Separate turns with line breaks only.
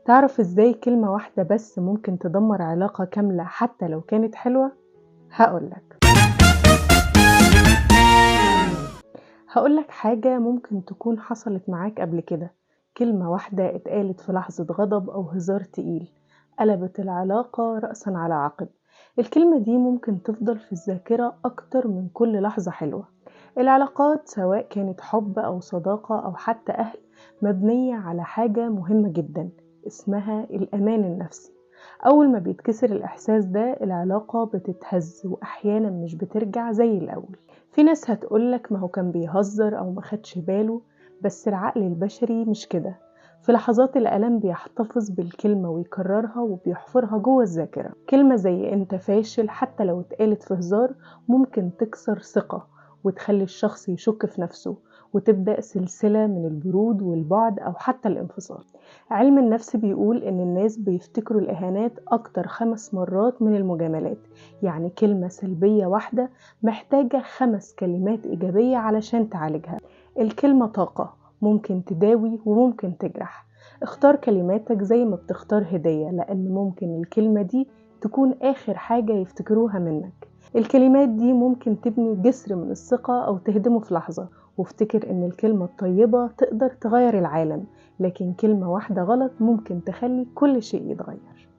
تعرف إزاي كلمة واحدة بس ممكن تدمر علاقة كاملة حتى لو كانت حلوة؟ هقولك هقولك حاجة ممكن تكون حصلت معاك قبل كده. كلمة واحدة اتقالت في لحظة غضب أو هزار تقيل قلبت العلاقة رأسا على عقب. الكلمة دي ممكن تفضل في الذاكرة أكتر من كل لحظة حلوة. العلاقات سواء كانت حب أو صداقة أو حتى أهل مبنية على حاجة مهمة جدا اسمها الأمان النفسي. أول ما بيتكسر الإحساس ده العلاقة بتتهز وأحيانا مش بترجع زي الأول. في ناس هتقولك ما هو كان بيهزر أو ما خدش باله، بس العقل البشري مش كده. في لحظات الألم بيحتفظ بالكلمة ويكررها وبيحفرها جوه الذاكرة. كلمة زي انت فاشل حتى لو اتقالت في هزار ممكن تكسر ثقة وتخلي الشخص يشك في نفسه، وتبدأ سلسلة من البرود والبعد أو حتى الانفصال. علم النفس بيقول إن الناس بيفتكروا الإهانات أكتر 5 مرات من المجاملات. يعني كلمة سلبية واحدة محتاجة 5 كلمات إيجابية علشان تعالجها. الكلمة طاقة ممكن تداوي وممكن تجرح. اختار كلماتك زي ما بتختار هدية، لأن ممكن الكلمة دي تكون آخر حاجة يفتكروها منك. الكلمات دي ممكن تبني جسر من الثقة أو تهدمه في لحظة. وافتكر إن الكلمة الطيبة تقدر تغير العالم، لكن كلمة واحدة غلط ممكن تخلي كل شيء يتغير.